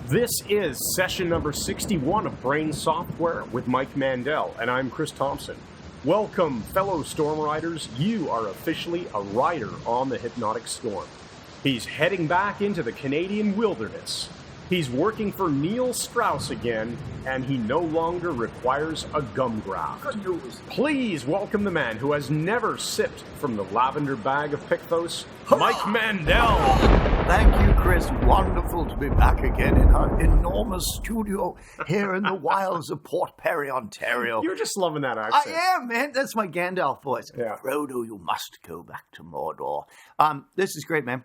This is session number 61 of Brain Software with Mike Mandel, and I'm Chris Thompson. Welcome, fellow Storm Riders. You are officially a rider on the Hypnotic Storm. He's heading back into the Canadian wilderness. He's working for Neil Strauss again, and he no longer requires a gum graft. Good news. Please welcome the man who has never sipped from the lavender bag of Pythos, Mike Mandel. Thank you, Chris. Wonderful to be back again in our enormous studio here in the wilds of Port Perry, Ontario. You're just loving that accent. I am, man. That's my Gandalf voice. Yeah. Frodo, you must go back to Mordor. This is great, man.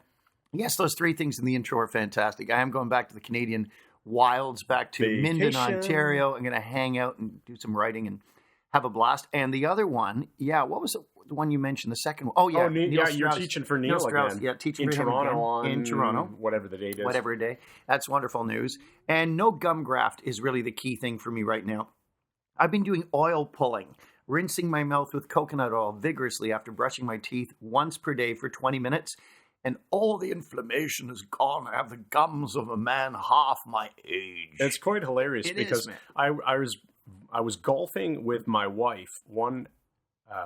Yes, those three things in the intro are fantastic. I am going back to the Canadian wilds, back to Minden, Ontario. I'm going to hang out and do some writing and have a blast. And the other one, what was the one you mentioned? The second one? Oh, yeah. Neil Strauss. You're teaching for Neil Strauss. again. Yeah, teaching in for Toronto him again. In Toronto. Whatever the date is. Whatever day. That's wonderful news. And no gum graft is really the key thing for me right now. I've been doing oil pulling, rinsing my mouth with coconut oil vigorously after brushing my teeth once per day for 20 minutes. And all the inflammation is gone. I have the gums of a man half my age. It's quite hilarious because I was golfing with my wife one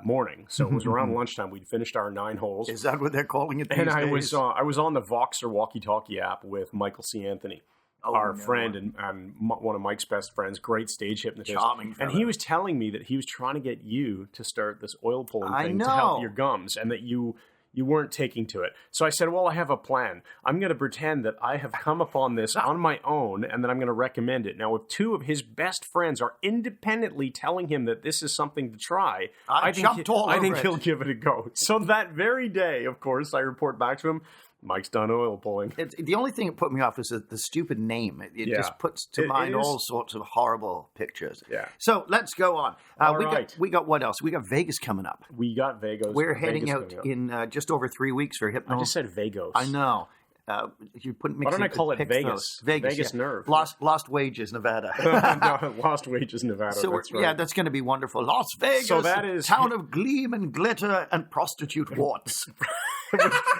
morning, so it was around lunchtime. We'd finished our 9 holes. Is that what they're calling it these days? And I was on the Voxer walkie-talkie app with Michael C. Anthony, our friend and one of Mike's best friends, great stage hypnotist. Charming fellow. And he was telling me that he was trying to get you to start this oil pulling thing to help your gums, and that you weren't taking to it. So I said, well, I have a plan. I'm going to pretend that I have come upon this on my own, and then I'm going to recommend it. Now, if 2 of his best friends are independently telling him that this is something to try, I think he'll give it a go. So that very day, of course, I report back to him, Mike's done oil pulling. The only thing that put me off is the stupid name. It just puts to mind all sorts of horrible pictures. Yeah. So let's go on. Right. We got what else? We got Vegas coming up. We got Vegas. We're heading out in just over 3 weeks for Hypnosis. I just said Vagos. I know. Why don't I call it Vegas? Vegas Nerve. Lost Wages, Nevada. No, Lost Wages, Nevada. So that's right. Yeah, that's going to be wonderful. Las Vegas, so that is town of gleam and glitter and prostitute warts.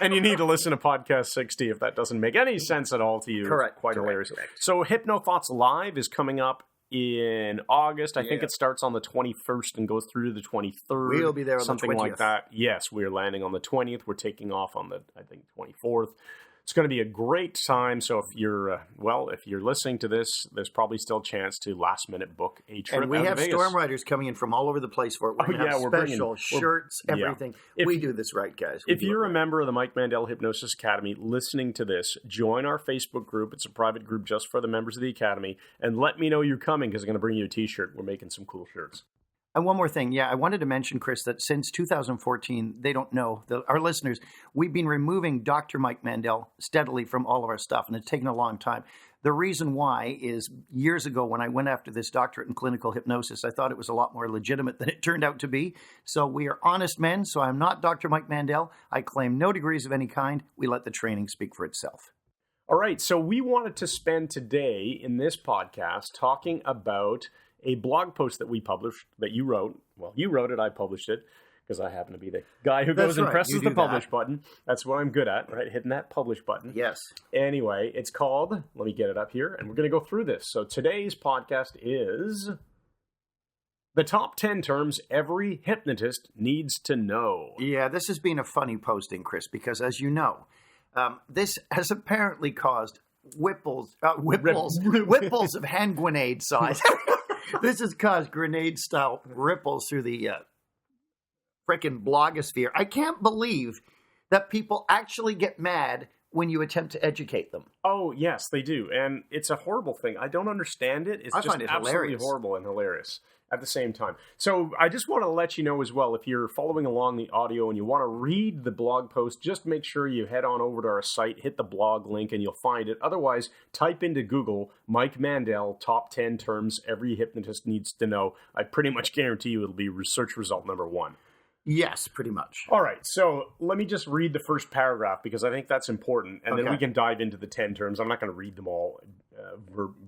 And you need to listen to podcast 60 if that doesn't make any sense at all to you. Correct. It's quite hilarious. So Hypno Thoughts Live is coming up in August. I think it starts on the 21st and goes through to the 23rd. We'll be there on something the 20th. Like that. Yes, we're landing on the 20th. We're taking off on the, 24th. It's going to be a great time. So if you're listening to this, there's probably still a chance to last minute book a trip. And we have Storm Riders coming in from all over the place for it. We're going to have special shirts, everything. We do this right, guys. If you're a member of the Mike Mandel Hypnosis Academy listening to this, join our Facebook group. It's a private group just for the members of the Academy. And let me know you're coming because I'm going to bring you a t-shirt. We're making some cool shirts. And one more thing. I wanted to mention, Chris, that since 2014, they don't know, our listeners, we've been removing Dr. Mike Mandel steadily from all of our stuff, and it's taken a long time. The reason why is years ago when I went after this doctorate in clinical hypnosis, I thought it was a lot more legitimate than it turned out to be. So we are honest men, so I'm not Dr. Mike Mandel. I claim no degrees of any kind. We let the training speak for itself. All right, so we wanted to spend today in this podcast talking about a blog post that we published, that you wrote. Well, you wrote it, I published it, because I happen to be the guy who goes and presses the publish button. That's what I'm good at, right? Hitting that publish button. Yes. Anyway, it's called, let me get it up here, and we're going to go through this. So today's podcast is the top 10 terms every hypnotist needs to know. Yeah, this has been a funny posting, Chris, because as you know, this has apparently caused whipples of hand grenade size. This has caused grenade-style ripples through the frickin' blogosphere. I can't believe that people actually get mad when you attempt to educate them. Oh, yes, they do. And it's a horrible thing. I don't understand it. I find it absolutely horrible and hilarious at the same time. So I just want to let you know as well, if you're following along the audio and you want to read the blog post, just make sure you head on over to our site, hit the blog link, and you'll find it. Otherwise, type into Google, Mike Mandel, top 10 terms every hypnotist needs to know. I pretty much guarantee you it'll be search result number 1. Yes, pretty much. All right, so let me just read the first paragraph because I think that's important, and then we can dive into the 10 terms. I'm not going to read them all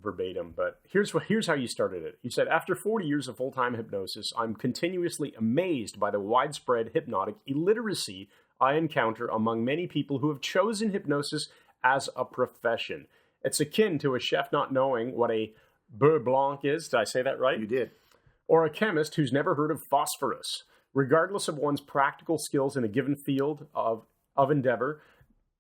verbatim, but here's how you started it. You said, after 40 years of full-time hypnosis, I'm continuously amazed by the widespread hypnotic illiteracy I encounter among many people who have chosen hypnosis as a profession. It's akin to a chef not knowing what a beurre blanc is. Did I say that right? You did. Or a chemist who's never heard of phosphorus. Regardless of one's practical skills in a given field of endeavor,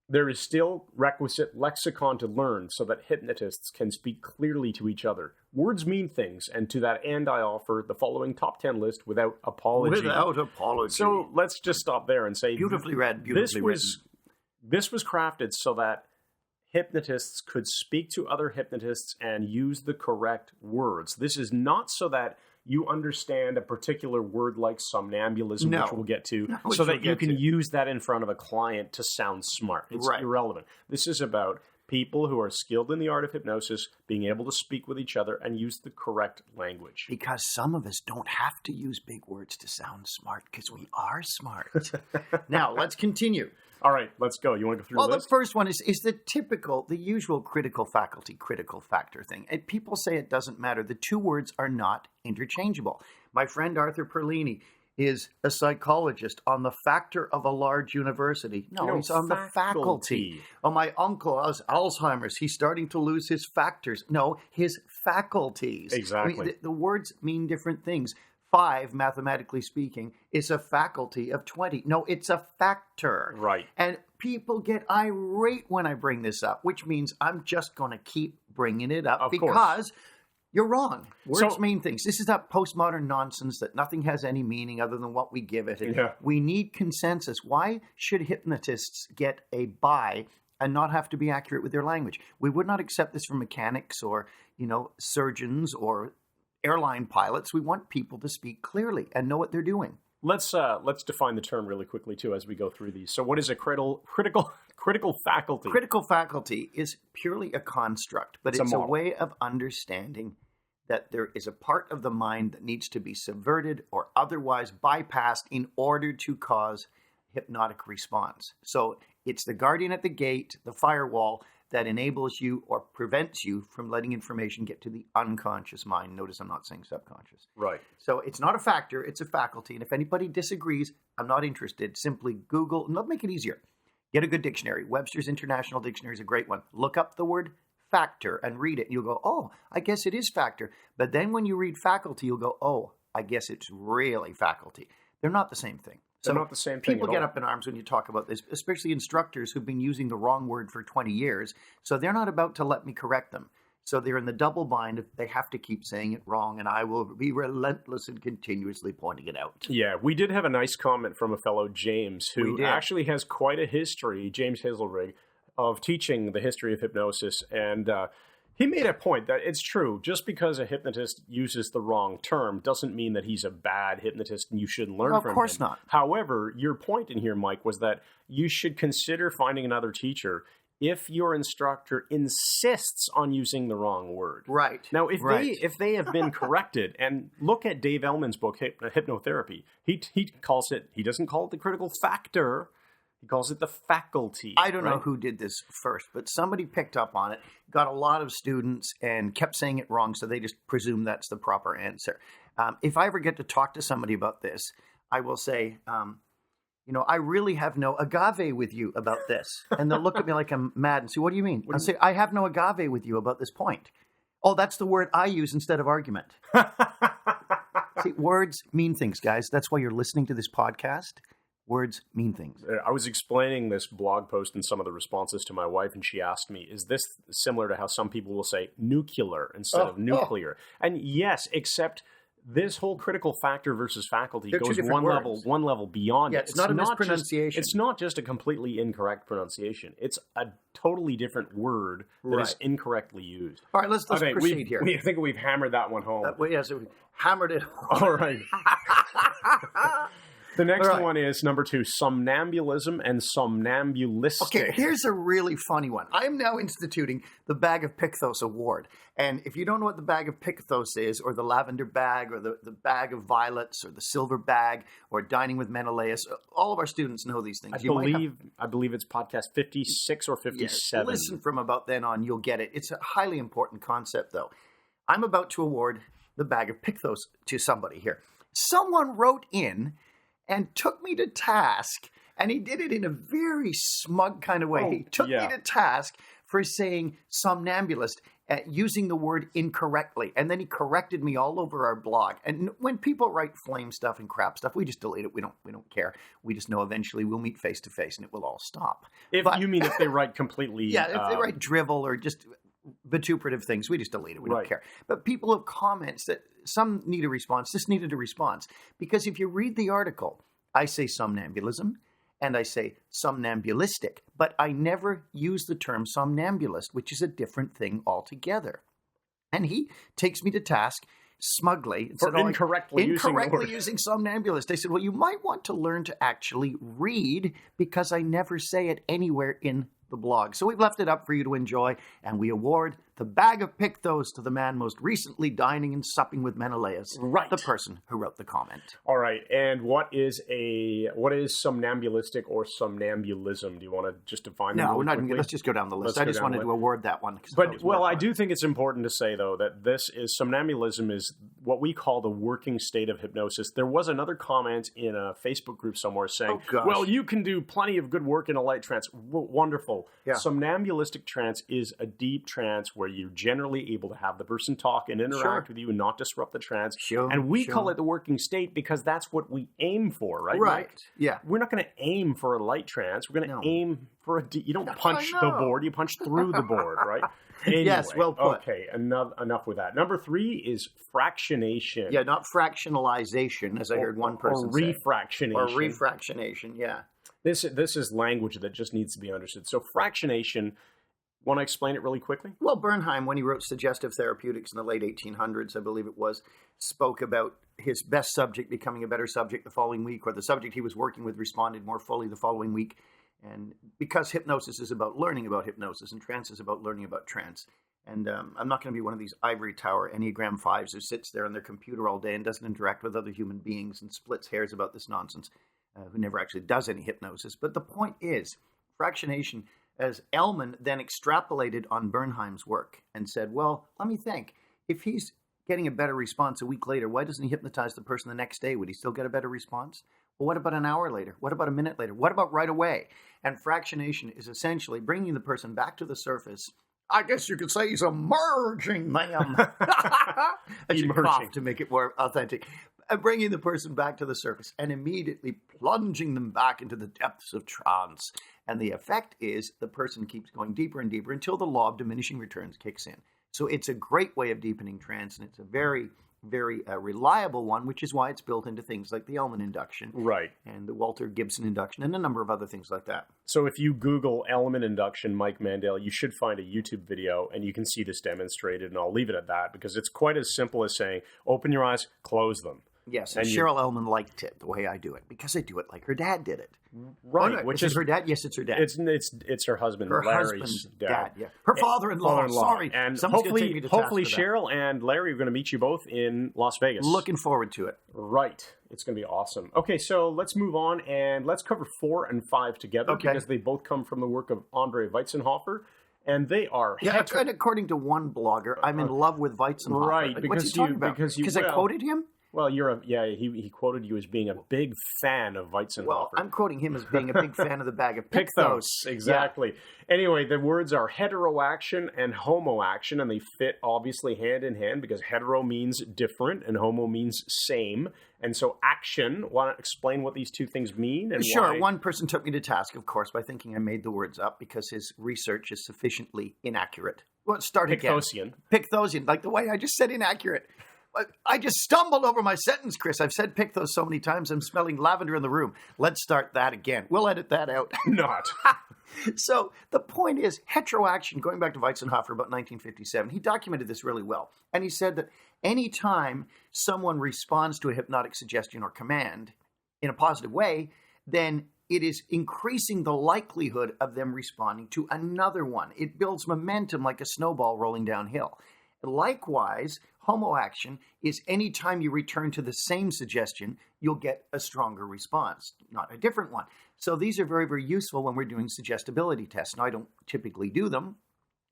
there is still requisite lexicon to learn so that hypnotists can speak clearly to each other. Words mean things, and to that end I offer the following top 10 list without apology. Without apology. So let's just stop there and say... Beautifully read, beautifully written. This was crafted so that hypnotists could speak to other hypnotists and use the correct words. This is not so that you understand a particular word like somnambulism, which we'll get to, so that you can use that in front of a client to sound smart. It's irrelevant. This is about people who are skilled in the art of hypnosis being able to speak with each other and use the correct language. Because some of us don't have to use big words to sound smart, because we are smart. Now, let's continue. All right, let's go. You want to go through the list? Well, the first one is the usual critical faculty, critical factor thing. And people say it doesn't matter. The two words are not interchangeable. My friend Arthur Perlini is a psychologist on the factor of a large university. No, he's on the faculty. Oh, my uncle has Alzheimer's. He's starting to lose his factors. No, his faculties. Exactly. I mean, the words mean different things. 5, mathematically speaking, is a faculty of 20. No, it's a factor. Right. And people get irate when I bring this up, which means I'm just going to keep bringing it up because you're wrong. Words mean things. This is that postmodern nonsense that nothing has any meaning other than what we give it. And we need consensus. Why should hypnotists get a buy and not have to be accurate with their language? We would not accept this from mechanics or, surgeons or airline pilots. We want people to speak clearly and know what they're doing. Let's define the term really quickly too as we go through these. So, what is a critical faculty? Critical faculty is purely a construct, but it's a way of understanding that there is a part of the mind that needs to be subverted or otherwise bypassed in order to cause hypnotic response. So, it's the guardian at the gate, the firewall, that enables you or prevents you from letting information get to the unconscious mind. Notice I'm not saying subconscious. Right. So it's not a factor, it's a faculty. And if anybody disagrees, I'm not interested. Simply Google, and let's make it easier. Get a good dictionary. Webster's International Dictionary is a great one. Look up the word factor and read it. And you'll go, oh, I guess it is factor. But then when you read faculty, you'll go, oh, I guess it's really faculty. They're not the same thing. They're not the same thing. People get up in arms when you talk about this, especially instructors who've been using the wrong word for 20 years. So they're not about to let me correct them. So they're in the double bind. They have to keep saying it wrong, and I will be relentless in continuously pointing it out. Yeah, we did have a nice comment from a fellow James, who actually has quite a history, James Hazelrig, of teaching the history of hypnosis. And he made a point that it's true. Just because a hypnotist uses the wrong term doesn't mean that he's a bad hypnotist and you shouldn't learn from him. Of course not. However, your point in here, Mike, was that you should consider finding another teacher if your instructor insists on using the wrong word. Right. Now, if they have been corrected, and look at Dave Ellman's book, Hypnotherapy, he doesn't call it the critical factor. He calls it the faculty. I don't know who did this first, but somebody picked up on it, got a lot of students, and kept saying it wrong, so they just presume that's the proper answer. If I ever get to talk to somebody about this, I will say, I really have no agave with you about this. And they'll look at me like I'm mad and say, what do you mean? I'll say, I have no agave with you about this point. Oh, that's the word I use instead of argument. See, words mean things, guys. That's why you're listening to this podcast. Words mean things. I was explaining this blog post and some of the responses to my wife, and she asked me, is this similar to how some people will say nuclear instead of nuclear? And yes, except this whole critical factor versus faculty goes one level beyond it. It's not a mispronunciation. It's not just a completely incorrect pronunciation. It's a totally different word that is incorrectly used. All right, let's proceed here. I think we've hammered that one home. Yes, we hammered it home. All right. The next one is number 2, somnambulism and somnambulistic. Okay, here's a really funny one. I am now instituting the Bag of Pythos Award. And if you don't know what the Bag of Pythos is, or the lavender bag, or the bag of violets, or the silver bag, or dining with Menelaus, all of our students know these things. I believe it's podcast 56 or 57. Yes, listen from about then on, you'll get it. It's a highly important concept, though. I'm about to award the Bag of Pythos to somebody here. Someone wrote in and took me to task, and he did it in a very smug kind of way. He took me to task for saying somnambulist, using the word incorrectly. And then he corrected me all over our blog. And when people write flame stuff and crap stuff, we just delete it. We don't care. We just know eventually we'll meet face to face and it will all stop. If they write completely... Yeah, if they write drivel or just vituperative things, we just delete it. We don't care. But people have comments that some need a response. This needed a response. Because if you read the article, I say somnambulism, and I say somnambulistic, but I never use the term somnambulist, which is a different thing altogether. And he takes me to task smugly for incorrectly using somnambulist. I said, well, you might want to learn to actually read, because I never say it anywhere in the blog. So we've left it up for you to enjoy, and we award the bag of Pictos to the man most recently dining and supping with Menelaus, the person who wrote the comment. All right, and what is somnambulistic or somnambulism? Do you want to just define that? No, we're not. Let's just go down the list. I just wanted to award that one. But I do think it's important to say though that somnambulism is what we call the working state of hypnosis. There was another comment in a Facebook group somewhere saying, "Well, you can do plenty of good work in a light trance." Wonderful. Yeah. Somnambulistic trance is a deep trance where you're generally able to have the person talk and interact with you and not disrupt the trance. And we call it the working state because that's what we aim for, right? Right. Yeah. We're not going to aim for a light trance. We're going to aim for you don't punch the board, you punch through the board, right? Anyway, yes, well put. Okay, enough with that. Number 3 is fractionation. Yeah, not fractionalization, as I heard one person say. Or refractionation, yeah. This is language that just needs to be understood. So fractionation, want to explain it really quickly? Well, Bernheim, when he wrote Suggestive Therapeutics in the late 1800s, I believe it was, spoke about his best subject becoming a better subject the following week, or the subject he was working with responded more fully the following week. And because hypnosis is about learning about hypnosis and trance is about learning about trance. And I'm not going to be one of these ivory tower Enneagram 5s who sits there on their computer all day and doesn't interact with other human beings and splits hairs about this nonsense, who never actually does any hypnosis. But the point is, fractionation, as Ellman then extrapolated on Bernheim's work and said, well, let me think. If he's getting a better response a week later, why doesn't he hypnotize the person the next day? Would he still get a better response? Well, what about an hour later? What about a minute later? What about right away? And fractionation is essentially bringing the person back to the surface. I guess you could say he's emerging them. I should cough to make it more authentic. Bringing the person back to the surface and immediately plunging them back into the depths of trance. And the effect is the person keeps going deeper and deeper until the law of diminishing returns kicks in. So it's a great way of deepening trance, and it's a very, very reliable one, which is why it's built into things like the Ellman induction. Right. And the Walter Gibson induction and a number of other things like that. So if you Google Ellman induction, Mike Mandel, you should find a YouTube video and you can see this demonstrated, and I'll leave it at that because it's quite as simple as saying, open your eyes, close them. Yes, and Cheryl Ellman liked it the way I do it because I do it like her dad did it. Right, oh, no, which is her dad. Yes, it's her dad. It's her husband, her Larry's husband's dad. Yeah, her father-in-law. Sorry, and hopefully Cheryl and Larry are going to meet you both in Las Vegas. Looking forward to it. Right, it's going to be awesome. Okay, so let's move on and let's cover 4 and 5 together because they both come from the work of Andre Weitzenhofer. And they are... Yeah, and according to one blogger, I'm in love with Weitzenhofer. Right, what's he talking about? Because I quoted him? Well, he quoted you as being a big fan of Weitzenhofer. Well, I'm quoting him as being a big fan of the bag of Pictos. Exactly. Yeah. Anyway, the words are heteroaction and homoaction, and they fit obviously hand in hand because hetero means different and homo means same. And so action, want to explain what these two things mean? And sure. Why? One person took me to task, of course, by thinking I made the words up because his research is sufficiently inaccurate. Well, start Pictosian. Again. Pictosian, like the way I just said inaccurate. I just stumbled over my sentence, Chris. I've said Pictos so many times, I'm smelling lavender in the room. Let's start that again. We'll edit that out. Not. So the point is, heteroaction, going back to Weitzenhofer about 1957, he documented this really well. And he said that any time someone responds to a hypnotic suggestion or command in a positive way, then it is increasing the likelihood of them responding to another one. It builds momentum like a snowball rolling downhill. Likewise, homoaction is any time you return to the same suggestion, you'll get a stronger response, not a different one. So these are very, very useful when we're doing suggestibility tests. Now, I don't typically do them.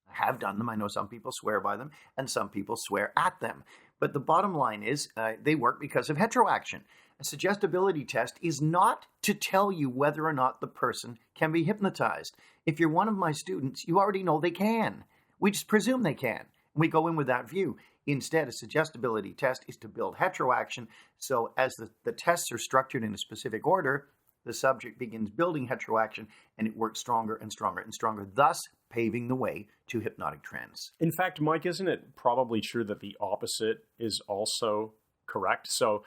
I have done them. I know some people swear by them, and some people swear at them. But the bottom line is they work because of heteroaction. A suggestibility test is not to tell you whether or not the person can be hypnotized. If you're one of my students, you already know they can. We just presume they can. We go in with that view. Instead, a suggestibility test is to build heteroaction. So as the tests are structured in a specific order, the subject begins building heteroaction, and it works stronger and stronger and stronger, thus paving the way to hypnotic trance. In fact, Mike, isn't it probably true that the opposite is also correct? So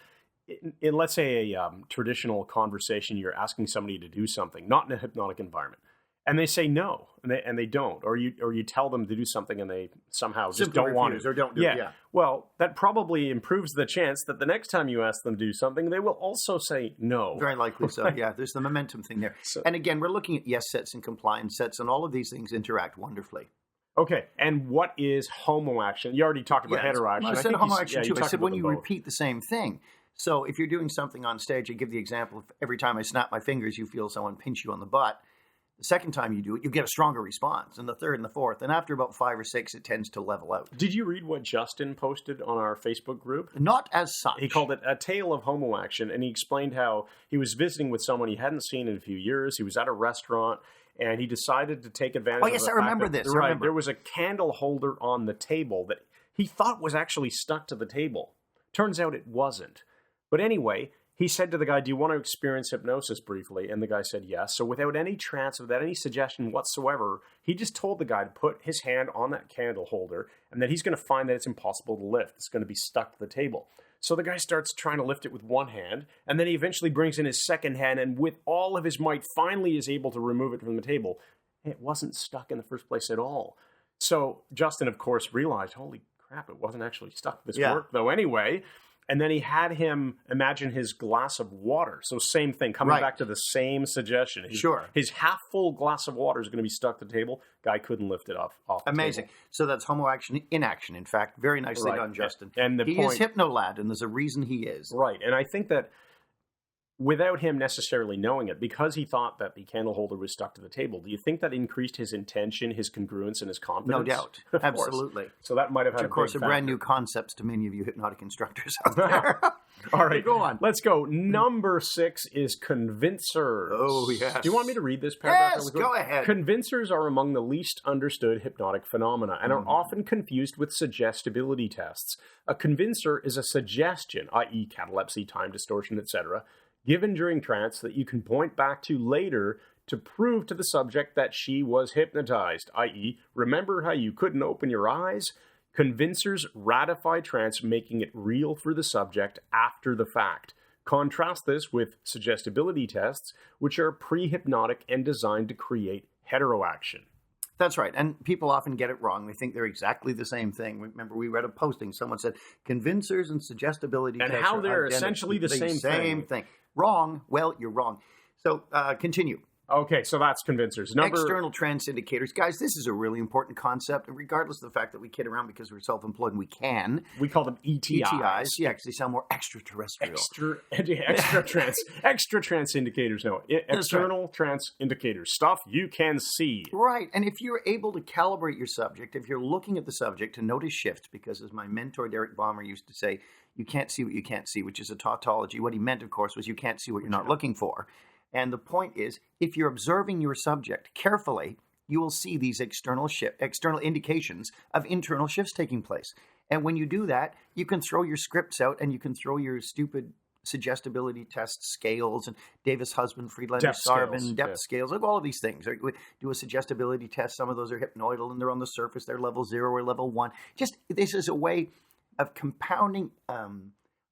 in let's say a traditional conversation, you're asking somebody to do something, not in a hypnotic environment, and they say no, and they don't, or you tell them to do something and they somehow just don't want to, or don't do it. Yeah. Well, that probably improves the chance that the next time you ask them to do something, they will also say no. Very likely so. Yeah, there's the momentum thing there. So, and again, we're looking at yes sets and compliance sets, and all of these things interact wonderfully. Okay, and what is homoaction? You already talked about heteroaction. I said homoaction too. I said when you repeat the same thing. So if you're doing something on stage, I give the example of every time I snap my fingers, you feel someone pinch you on the butt. The second time you do it, you get a stronger response, and the third and the fourth. And after about 5 or 6, it tends to level out. Did you read what Justin posted on our Facebook group? Not as such. He called it A Tale of Homoaction, and he explained how he was visiting with someone he hadn't seen in a few years. He was at a restaurant, and he decided to take advantage of the fact I remember this. Right, there was a candle holder on the table that he thought was actually stuck to the table. Turns out it wasn't. But anyway, he said to the guy, do you want to experience hypnosis briefly? And the guy said yes. So without any trance, without any suggestion whatsoever, he just told the guy to put his hand on that candle holder and that he's going to find that it's impossible to lift. It's going to be stuck to the table. So the guy starts trying to lift it with one hand, and then he eventually brings in his second hand, and with all of his might, finally is able to remove it from the table. It wasn't stuck in the first place at all. So Justin, of course, realized, holy crap, it wasn't actually stuck. This worked, though, anyway. And then he had him imagine his glass of water. So same thing, coming back to the same suggestion. His half-full glass of water is going to be stuck to the table. Guy couldn't lift it off the Amazing. table. So that's homoaction in action, in fact. Very nicely done, Justin. And he is Hypnolad, and there's a reason he is. Right. And I think that without him necessarily knowing it, because he thought that the candle holder was stuck to the table, do you think that increased his intention, his congruence, and his confidence? No doubt. Absolutely. So that might have had a brand new concepts to many of you hypnotic instructors out there. All right. Go on. Let's go. Number 6 is convincers. Oh, yes. Do you want me to read this paragraph? Yes, go ahead. Convincers are among the least understood hypnotic phenomena and are often confused with suggestibility tests. A convincer is a suggestion, i.e. catalepsy, time distortion, etc., given during trance that you can point back to later to prove to the subject that she was hypnotized, i.e., remember how you couldn't open your eyes? Convincers ratify trance, making it real for the subject after the fact. Contrast this with suggestibility tests, which are pre-hypnotic and designed to create heteroaction. That's right. And people often get it wrong. They think they're exactly the same thing. Remember, we read a posting. Someone said, convincers and suggestibility tests and how they're essentially the same thing. Wrong. Well, you're wrong. So continue. Okay, so that's convincers. External trance indicators. Guys, this is a really important concept, regardless of the fact that we kid around because we're self-employed and we can. We call them ETIs. ETIs, yeah, because they sound more extraterrestrial. Extra trance indicators, no. External trance indicators. Stuff you can see. Right, and if you're able to calibrate your subject, if you're looking at the subject to notice shifts, because as my mentor Derek Balmer used to say, you can't see what you can't see, which is a tautology. What he meant, of course, was you can't see what you're not looking for. And the point is, if you're observing your subject carefully, you will see these external indications of internal shifts taking place. And when you do that, you can throw your scripts out and you can throw your stupid suggestibility test scales and Davis-Husband, Friedlander-Sarbin, depth scales, like all of these things. Do a suggestibility test. Some of those are hypnoidal and they're on the surface. They're level 0 or level 1. Just this is a way of compounding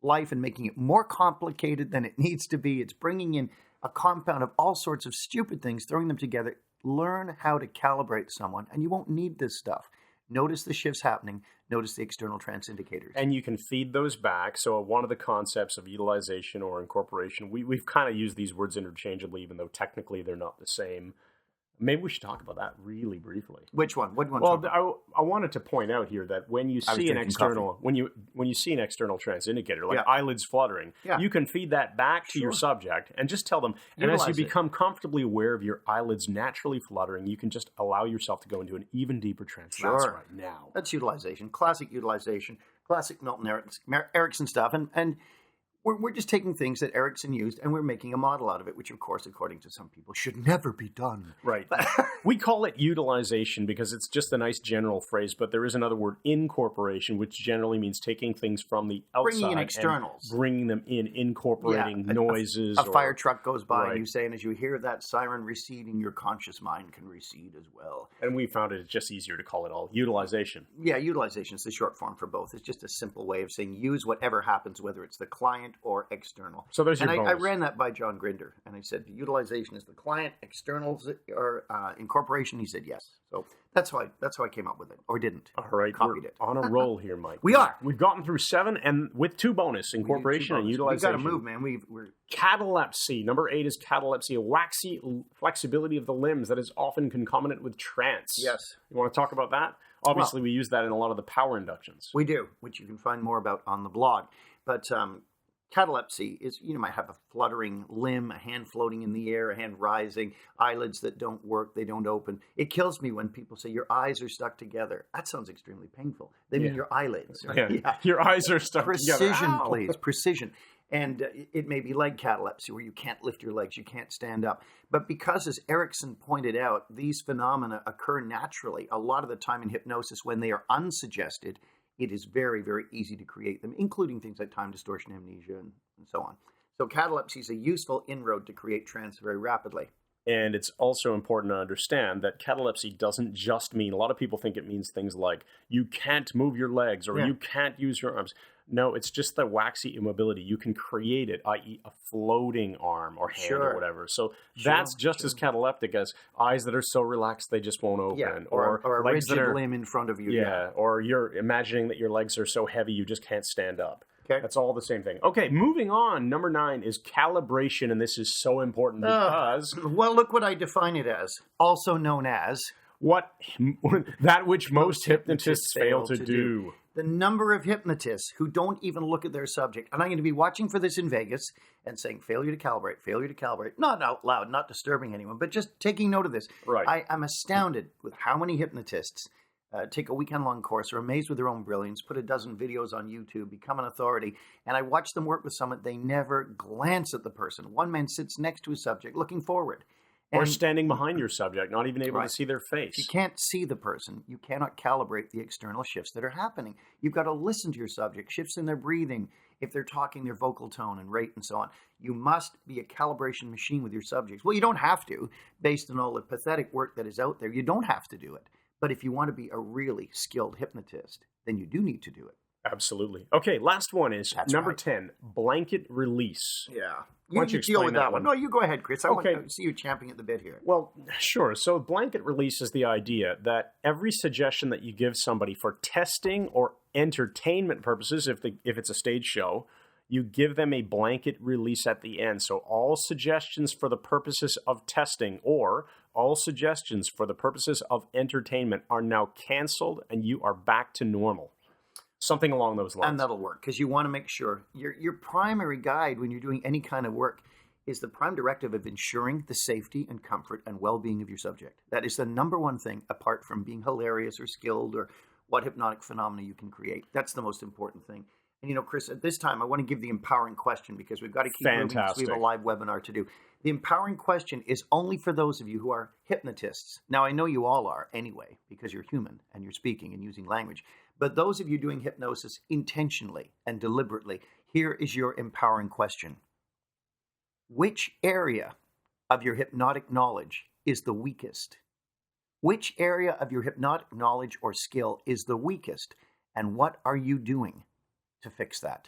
life and making it more complicated than it needs to be. It's bringing in a compound of all sorts of stupid things, throwing them together. Learn how to calibrate someone, and you won't need this stuff. Notice the shifts happening. Notice the external trance indicators. And you can feed those back. So one of the concepts of utilization or incorporation, we've kind of used these words interchangeably, even though technically they're not the same. Maybe we should talk about that really briefly. Which one? What one? Well, I wanted to point out here that when you see an external, when you see an external trance indicator, like eyelids fluttering, you can feed that back to your subject and just tell them. And as you become comfortably aware of your eyelids naturally fluttering, you can just allow yourself to go into an even deeper trance. That's right now. That's utilization, classic Milton Erickson stuff, and We're just taking things that Erickson used and we're making a model out of it, which, of course, according to some people, should never be done. Right. We call it utilization because it's just a nice general phrase, but there is another word, incorporation, which generally means taking things from the outside. Bringing in externals. Bringing them in, incorporating noises. A fire truck goes by and you say, and as you hear that siren receding, your conscious mind can recede as well. And we found it's just easier to call it all utilization. Yeah, utilization is the short form for both. It's just a simple way of saying use whatever happens, whether it's the client or external. So there's your bonus. I ran that by John Grinder, and I said, utilization is the client, externals or incorporation. He said yes. So that's how I came up with it, or didn't. All right, copied it. On a roll here, Mike. We are. We've gotten through 7, and with 2 bonus, incorporation and utilization. We've got to move, man. We're catalepsy. Number 8 is catalepsy, a waxy flexibility of the limbs that is often concomitant with trance. Yes. You want to talk about that? Obviously, we use that in a lot of the power inductions. We do, which you can find more about on the blog. But catalepsy is, you might have a fluttering limb, a hand floating in the air, a hand rising, eyelids that don't work, they don't open. It kills me when people say your eyes are stuck together. That sounds extremely painful. They mean your eyelids. Right? Yeah. Your eyes are stuck together. Precision, please. Precision. And it may be leg catalepsy where you can't lift your legs, you can't stand up. But because, as Erickson pointed out, these phenomena occur naturally a lot of the time in hypnosis when they are unsuggested, it is very, very easy to create them, including things like time distortion, amnesia, and so on. So catalepsy is a useful inroad to create trance very rapidly. And it's also important to understand that catalepsy doesn't just mean, a lot of people think it means things like you can't move your legs or you can't use your arms. No, it's just the waxy immobility. You can create it, i.e. a floating arm or hand or whatever. So that's just as cataleptic as eyes that are so relaxed they just won't open. Yeah, or a legs rigid limb in front of you. Yeah, or you're imagining that your legs are so heavy you just can't stand up. Okay. That's all the same thing. Okay, moving on. Number 9 is calibration, and this is so important because... well, look what I define it as. Also known as... that which most hypnotists fail to do. The number of hypnotists who don't even look at their subject. And I'm going to be watching for this in Vegas and saying, failure to calibrate, failure to calibrate. Not out loud, not disturbing anyone, but just taking note of this. Right. I'm astounded with how many hypnotists take a weekend-long course, are amazed with their own brilliance, put a dozen videos on YouTube, become an authority, and I watch them work with someone. They never glance at the person. One man sits next to his subject, looking forward. Or standing behind your subject, not even able to see their face. If you can't see the person, you cannot calibrate the external shifts that are happening. You've got to listen to your subject, shifts in their breathing, if they're talking, their vocal tone and rate and so on. You must be a calibration machine with your subjects. Well, you don't have to, based on all the pathetic work that is out there. You don't have to do it. But if you want to be a really skilled hypnotist, then you do need to do it. Absolutely. Okay, last one is number 10, blanket release. Yeah. Why don't you deal with that one? No, you go ahead, Chris. I want to see you champing at the bit here. Well, sure. So blanket release is the idea that every suggestion that you give somebody for testing or entertainment purposes, if it's a stage show, you give them a blanket release at the end. So all suggestions for the purposes of testing or all suggestions for the purposes of entertainment are now canceled and you are back to normal. Something along those lines. And that'll work because you want to make sure your primary guide when you're doing any kind of work is the prime directive of ensuring the safety and comfort and well-being of your subject. That is the number one thing apart from being hilarious or skilled or what hypnotic phenomena you can create. That's the most important thing. And, Chris, at this time, I want to give the empowering question because we've got to keep moving because we have a live webinar to do. The empowering question is only for those of you who are hypnotists. Now, I know you all are anyway because you're human and you're speaking and using language. But those of you doing hypnosis intentionally and deliberately, here is your empowering question. Which area of your hypnotic knowledge is the weakest? Which area of your hypnotic knowledge or skill is the weakest? And what are you doing to fix that?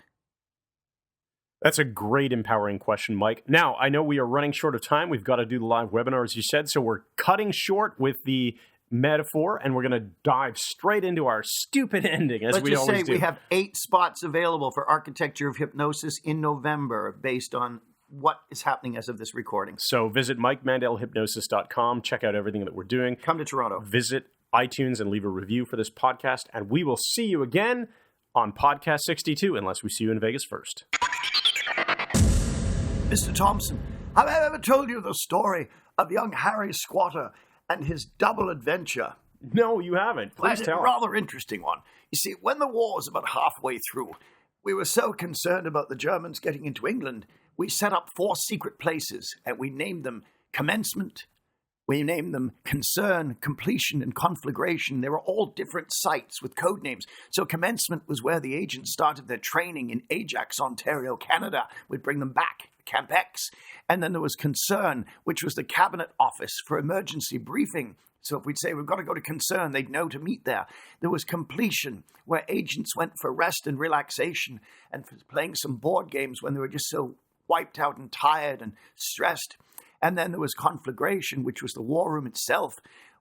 That's a great empowering question, Mike. Now, I know we are running short of time. We've got to do the live webinar, as you said, so we're cutting short with the metaphor, and we're going to dive straight into our stupid ending, as we always do. Let's just say we have 8 spots available for Architecture of Hypnosis in November based on what is happening as of this recording. So visit MikeMandelHypnosis.com. Check out everything that we're doing. Come to Toronto. Visit iTunes and leave a review for this podcast, and we will see you again on Podcast 62, unless we see you in Vegas first. Mr. Thompson, have I ever told you the story of young Harry Squatter and his double adventure? No, you haven't. Please tell. A rather interesting one. You see, when the war was about halfway through, We were so concerned about the Germans getting into England, we set up 4 secret places, and we named them Commencement. We named them Concern, Completion, and Conflagration. They were all different sites with code names. So Commencement was where the agents started their training in Ajax, Ontario, Canada. We'd bring them back, Camp X. And then there was Concern, which was the cabinet office for emergency briefing. So if we'd say, we've got to go to Concern, they'd know to meet there. There was Completion, where agents went for rest and relaxation and for playing some board games when they were just so wiped out and tired and stressed. And then there was Conflagration, which was the war room itself,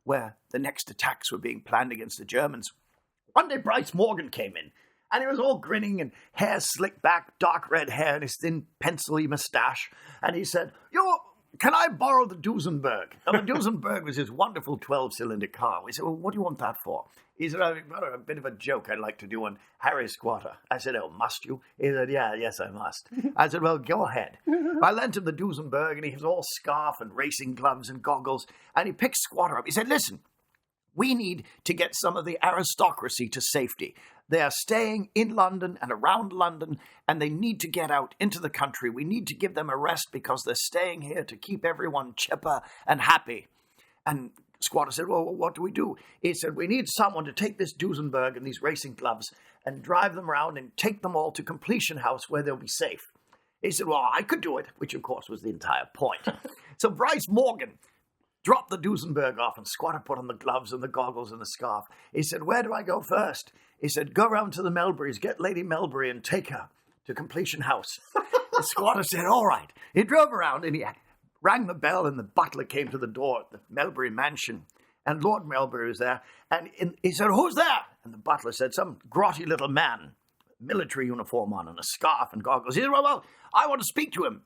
where the next attacks were being planned against the Germans. One day Bryce Morgan came in, and he was all grinning and hair slicked back, dark red hair, and his thin pencil-y mustache. And he said, can I borrow the Duesenberg? Now, the Duesenberg was his wonderful 12-cylinder car. We said, well, what do you want that for? He said, I've got a bit of a joke I'd like to do on Harry Squatter. I said, oh, must you? He said, yes, I must. I said, well, go ahead. I lent him the Duesenberg, and he was all scarf and racing gloves and goggles, and he picked Squatter up. He said, listen, we need to get some of the aristocracy to safety. They are staying in London and around London, and they need to get out into the country. We need to give them a rest because they're staying here to keep everyone chipper and happy. And Squatter said, well, what do we do? He said, we need someone to take this Duesenberg and these racing gloves and drive them around and take them all to Completion House where they'll be safe. He said, well, I could do it, which of course was the entire point. So Bryce Morgan dropped the Duesenberg off, and Squatter put on the gloves and the goggles and the scarf. He said, where do I go first? He said, go round to the Melburys, get Lady Melbury and take her to Completion House. The Squatter said, all right. He drove around and he rang the bell, and the butler came to the door at the Melbury mansion. And Lord Melbury was there. And he said, who's there? And the butler said, some grotty little man, military uniform on and a scarf and goggles. He said, well, I want to speak to him.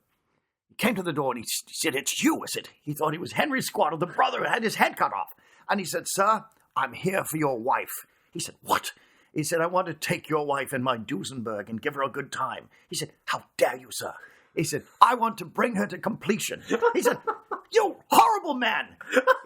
He came to the door and he said, it's you, is it? He thought he was Henry Squatter, the brother who had his head cut off. And he said, sir, I'm here for your wife. He said, what? He said, I want to take your wife in my Duesenberg and give her a good time. He said, how dare you, sir? He said, I want to bring her to completion. He said, you horrible man.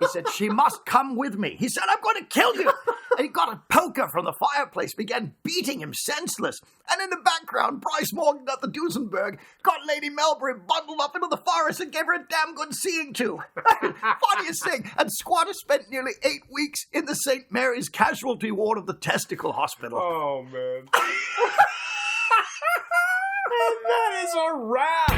He said, she must come with me. He said, I'm going to kill you. And he got a poker from the fireplace, began beating him senseless. And in the background, Bryce Morgan got the Duesenberg, got Lady Melbury bundled up into the forest and gave her a damn good seeing to. Funniest thing, and Squatter spent nearly 8 weeks in the St. Mary's casualty ward of the Testicle Hospital. Oh, man. And that is a wrap.